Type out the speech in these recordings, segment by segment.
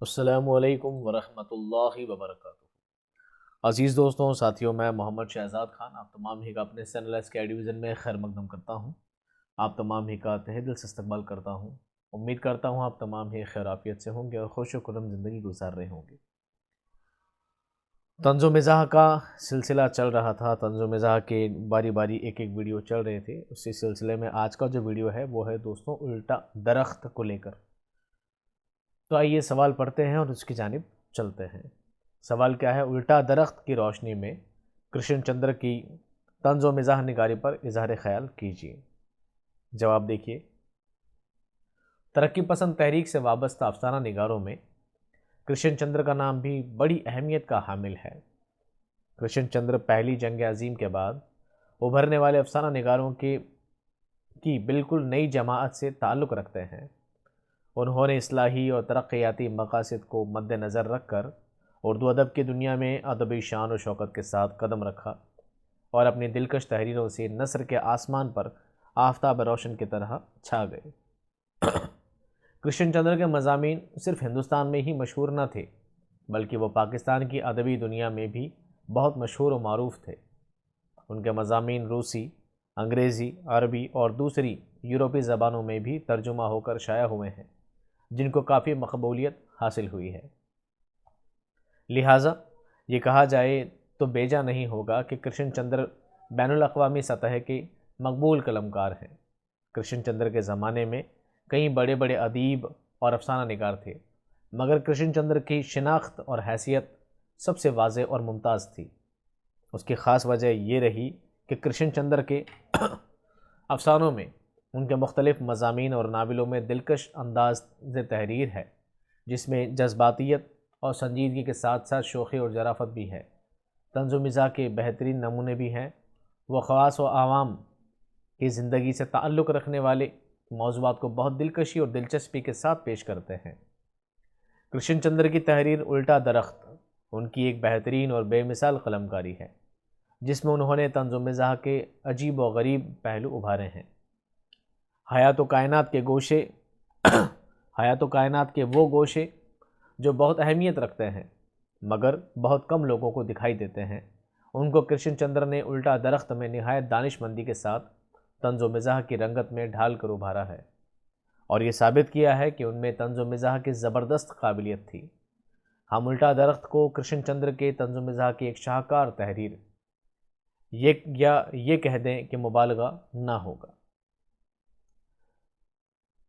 السلام علیکم ورحمۃ اللہ وبرکاتہ۔ عزیز دوستوں، ساتھیوں، میں محمد شہزاد خان آپ تمام ہی کا اپنے چینل اسکے ڈویژن میں خیر مقدم کرتا ہوں۔ آپ تمام ہی کا تہہ دل سے استقبال کرتا ہوں۔ امید کرتا ہوں آپ تمام ہی خیر عافیت سے ہوں گے اور خوش و خرم زندگی گزار رہے ہوں گے۔ طنز و مزاح کا سلسلہ چل رہا تھا، طنز و مزاح کے باری باری ایک ایک ویڈیو چل رہے تھے۔ اسی سلسلے میں آج کا جو ویڈیو ہے وہ ہے دوستوں الٹا درخت کو لے کر۔ تو آئیے سوال پڑھتے ہیں اور اس کی جانب چلتے ہیں۔ سوال کیا ہے؟ الٹا درخت کی روشنی میں کرشن چندر کی طنز و مزاح نگاری پر اظہار خیال کیجیے۔ جواب دیکھیے۔ ترقی پسند تحریک سے وابستہ افسانہ نگاروں میں کرشن چندر کا نام بھی بڑی اہمیت کا حامل ہے۔ کرشن چندر پہلی جنگ عظیم کے بعد ابھرنے والے افسانہ نگاروں کی بالکل نئی جماعت سے تعلق رکھتے ہیں۔ انہوں نے اصلاحی اور ترقیاتی مقاصد کو مد نظر رکھ کر اردو ادب کی دنیا میں ادبی شان و شوکت کے ساتھ قدم رکھا اور اپنی دلکش تحریروں سے نثر کے آسمان پر آفتاب روشن کی طرح چھا گئے۔ کرشن چندر کے مضامین صرف ہندوستان میں ہی مشہور نہ تھے، بلکہ وہ پاکستان کی ادبی دنیا میں بھی بہت مشہور و معروف تھے۔ ان کے مضامین روسی، انگریزی، عربی اور دوسری یورپی زبانوں میں بھی ترجمہ ہو کر شائع ہوئے ہیں، جن کو کافی مقبولیت حاصل ہوئی ہے۔ لہٰذا یہ کہا جائے تو بیجا نہیں ہوگا کہ کرشن چندر بین الاقوامی سطح کے مقبول قلمکار ہیں۔ کرشن چندر کے زمانے میں کئی بڑے بڑے ادیب اور افسانہ نگار تھے، مگر کرشن چندر کی شناخت اور حیثیت سب سے واضح اور ممتاز تھی۔ اس کی خاص وجہ یہ رہی کہ کرشن چندر کے افسانوں میں ان کے مختلف مضامین اور ناولوں میں دلکش انداز تحریر ہے، جس میں جذباتیت اور سنجیدگی کے ساتھ ساتھ شوخی اور ظرافت بھی ہے۔ طنز و مزاح کے بہترین نمونے بھی ہیں۔ وہ خواص و عوام کی زندگی سے تعلق رکھنے والے موضوعات کو بہت دلکشی اور دلچسپی کے ساتھ پیش کرتے ہیں۔ کرشن چندر کی تحریر الٹا درخت ان کی ایک بہترین اور بے مثال قلمکاری ہے، جس میں انہوں نے طنز و مزاح کے عجیب و غریب پہلو ابھارے ہیں۔ حیات و کائنات کے وہ گوشے جو بہت اہمیت رکھتے ہیں مگر بہت کم لوگوں کو دکھائی دیتے ہیں، ان کو کرشن چندر نے الٹا درخت میں نہایت دانش مندی کے ساتھ طنز و مزاح کی رنگت میں ڈھال کر ابھارا ہے، اور یہ ثابت کیا ہے کہ ان میں طنز و مزاح کی زبردست قابلیت تھی۔ ہم الٹا درخت کو کرشن چندر کے طنز و مزاح کی ایک شاہکار تحریر یہ کہہ دیں کہ مبالغہ نہ ہوگا۔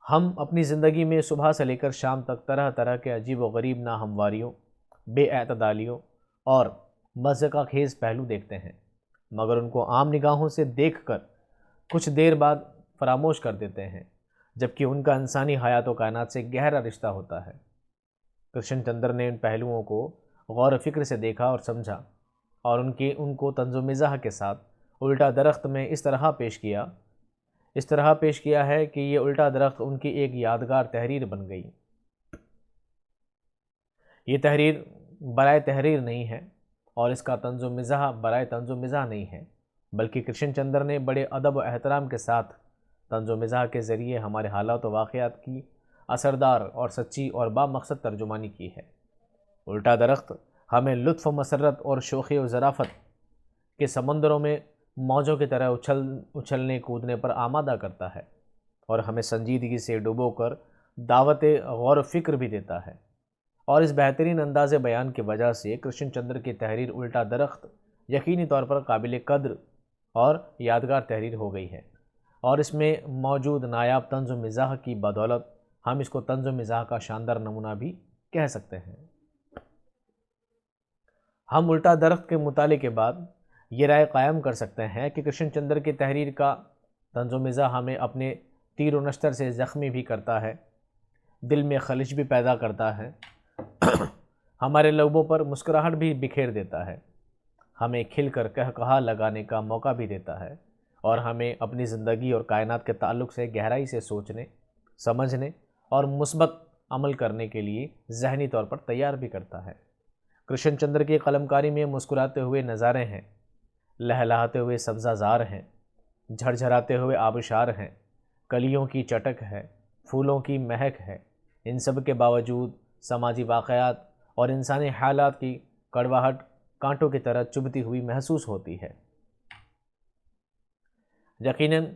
ہم اپنی زندگی میں صبح سے لے کر شام تک طرح طرح کے عجیب و غریب ناہمواریوں، بے اعتدالیوں اور مضحکہ خیز پہلو دیکھتے ہیں، مگر ان کو عام نگاہوں سے دیکھ کر کچھ دیر بعد فراموش کر دیتے ہیں، جبکہ ان کا انسانی حیات و کائنات سے گہرا رشتہ ہوتا ہے۔ کرشن چندر نے ان پہلوؤں کو غور و فکر سے دیکھا اور سمجھا، اور ان کو طنز و مزاح کے ساتھ الٹا درخت میں اس طرح پیش کیا ہے کہ یہ الٹا درخت ان کی ایک یادگار تحریر بن گئی۔ یہ تحریر برائے تحریر نہیں ہے اور اس کا طنز و مزاح برائے طنز و مزاح نہیں ہے، بلکہ کرشن چندر نے بڑے ادب و احترام کے ساتھ طنز و مزاح کے ذریعے ہمارے حالات و واقعات کی اثردار اور سچی اور بامقصد ترجمانی کی ہے۔ الٹا درخت ہمیں لطف و مسرت اور شوخی و ظرافت کے سمندروں میں موجوں کی طرح اچھلنے کودنے پر آمادہ کرتا ہے، اور ہمیں سنجیدگی سے ڈبو کر دعوت غور و فکر بھی دیتا ہے۔ اور اس بہترین انداز بیان کی وجہ سے کرشن چندر کی تحریر الٹا درخت یقینی طور پر قابل قدر اور یادگار تحریر ہو گئی ہے، اور اس میں موجود نایاب طنز و مزاح کی بدولت ہم اس کو طنز و مزاح کا شاندار نمونہ بھی کہہ سکتے ہیں۔ ہم الٹا درخت کے مطالعے کے بعد یہ رائے قائم کر سکتے ہیں کہ کرشن چندر کی تحریر کا طنز و مزاح ہمیں اپنے تیر و نشتر سے زخمی بھی کرتا ہے، دل میں خلش بھی پیدا کرتا ہے، ہمارے لبوں پر مسکراہٹ بھی بکھیر دیتا ہے، ہمیں کھل کر قہقہا لگانے کا موقع بھی دیتا ہے، اور ہمیں اپنی زندگی اور کائنات کے تعلق سے گہرائی سے سوچنے، سمجھنے اور مثبت عمل کرنے کے لیے ذہنی طور پر تیار بھی کرتا ہے۔ کرشن چندر کی قلمکاری میں مسکراتے ہوئے نظارے ہیں، لہلہاتے ہوئے سبزہ زار ہیں، جھرجھراتے ہوئے آبشار ہیں، کلیوں کی چٹک ہے، پھولوں کی مہک ہے۔ ان سب کے باوجود سماجی واقعات اور انسانی حالات کی کڑواہٹ کانٹوں کی طرح چبھتی ہوئی محسوس ہوتی ہے۔ یقیناً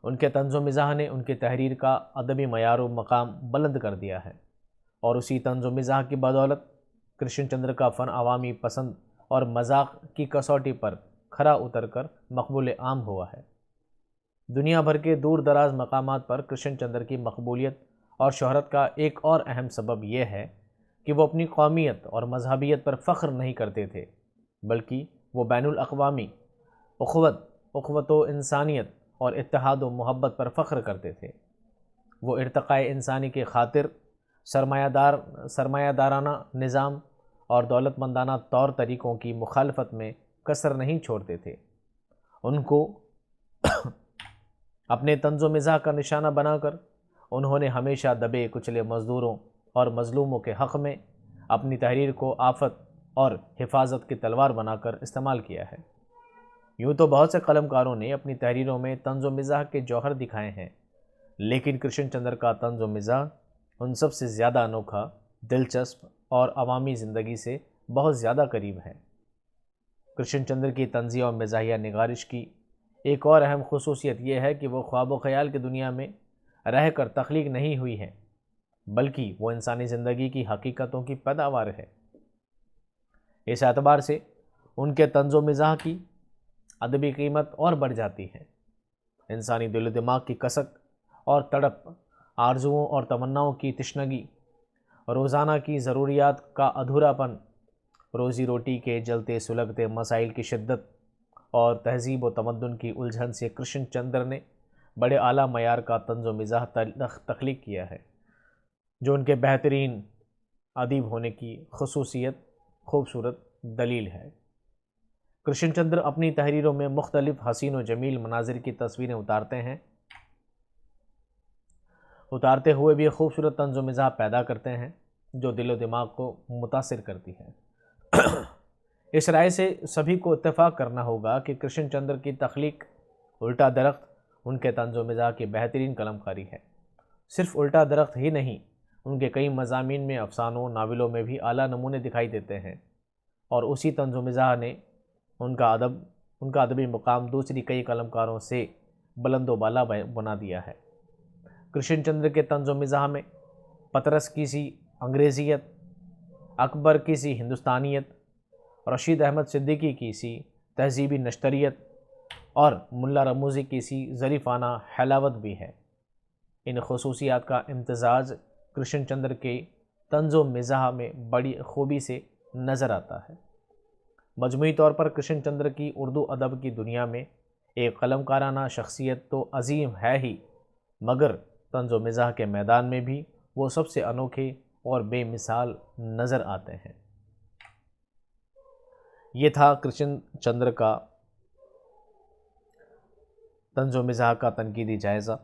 ان کے طنز و مزاح نے ان کی تحریر کا ادبی معیار و مقام بلند کر دیا ہے، اور اسی طنز و مزاح کی بدولت کرشن چندر کا فن عوامی پسند اور مذاق کی کسوٹی پر کھرا اتر کر مقبول عام ہوا ہے۔ دنیا بھر کے دور دراز مقامات پر کرشن چندر کی مقبولیت اور شہرت کا ایک اور اہم سبب یہ ہے کہ وہ اپنی قومیت اور مذہبیت پر فخر نہیں کرتے تھے، بلکہ وہ بین الاقوامی اخوت و انسانیت اور اتحاد و محبت پر فخر کرتے تھے۔ وہ ارتقاء انسانی کی خاطر سرمایہ دارانہ نظام اور دولت مندانہ طور طریقوں کی مخالفت میں کسر نہیں چھوڑتے تھے۔ ان کو اپنے طنز و مزاح کا نشانہ بنا کر انہوں نے ہمیشہ دبے کچلے مزدوروں اور مظلوموں کے حق میں اپنی تحریر کو آفت اور حفاظت کی تلوار بنا کر استعمال کیا ہے۔ یوں تو بہت سے قلمکاروں نے اپنی تحریروں میں طنز و مزاح کے جوہر دکھائے ہیں، لیکن کرشن چندر کا طنز و مزاح ان سب سے زیادہ انوکھا، دلچسپ اور عوامی زندگی سے بہت زیادہ قریب ہے۔ کرشن چندر کی طنزیہ اور مزاحیہ نگارش کی ایک اور اہم خصوصیت یہ ہے کہ وہ خواب و خیال کی دنیا میں رہ کر تخلیق نہیں ہوئی ہے، بلکہ وہ انسانی زندگی کی حقیقتوں کی پیداوار ہے۔ اس اعتبار سے ان کے طنز و مزاح کی ادبی قیمت اور بڑھ جاتی ہے۔ انسانی دل و دماغ کی کسک اور تڑپ، آرزوؤں اور تمناؤں کی تشنگی، روزانہ کی ضروریات کا ادھورا پن، روزی روٹی کے جلتے سلگتے مسائل کی شدت اور تہذیب و تمدن کی الجھن سے کرشن چندر نے بڑے اعلیٰ معیار کا طنز و مزاح تخلیق کیا ہے، جو ان کے بہترین ادیب ہونے کی خوبصورت دلیل ہے۔ کرشن چندر اپنی تحریروں میں مختلف حسین و جمیل مناظر کی تصویریں اتارتے ہوئے بھی خوبصورت طنز و مزاح پیدا کرتے ہیں جو دل و دماغ کو متاثر کرتی ہے۔ اس رائے سے سبھی کو اتفاق کرنا ہوگا کہ کرشن چندر کی تخلیق الٹا درخت ان کے طنز و مزاح کی بہترین قلمکاری ہے۔ صرف الٹا درخت ہی نہیں، ان کے کئی مضامین میں، افسانوں، ناولوں میں بھی اعلیٰ نمونے دکھائی دیتے ہیں، اور اسی طنز و مزاح نے ان کا ادبی مقام دوسری کئی قلمکاروں سے بلند و بالا بنا دیا ہے۔ کرشن چندر کے طنز و مزاح میں پطرس کی سی انگریزیت، اکبر کی سی ہندوستانیت، رشید احمد صدیقی کی سی تہذیبی نشتریت اور ملا رموزی کی سی ظریفانہ حلاوت بھی ہے۔ ان خصوصیات کا امتزاج کرشن چندر کے طنز و مزاح میں بڑی خوبی سے نظر آتا ہے۔ مجموعی طور پر کرشن چندر کی اردو ادب کی دنیا میں ایک قلمکارانہ شخصیت تو عظیم ہے ہی، مگر طنز و مزاح کے میدان میں بھی وہ سب سے انوکھے اور بے مثال نظر آتے ہیں۔ یہ تھا کرشن چندر کا طنز و مزاح کا تنقیدی جائزہ۔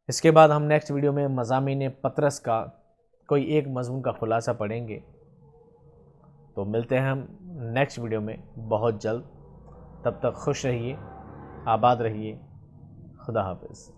اس کے بعد ہم نیکسٹ ویڈیو میں مضامین پطرس کا کوئی ایک مضمون کا خلاصہ پڑھیں گے۔ تو ملتے ہیں ہم نیکسٹ ویڈیو میں بہت جلد۔ تب تک خوش رہیے، آباد رہیے، خدا حافظ۔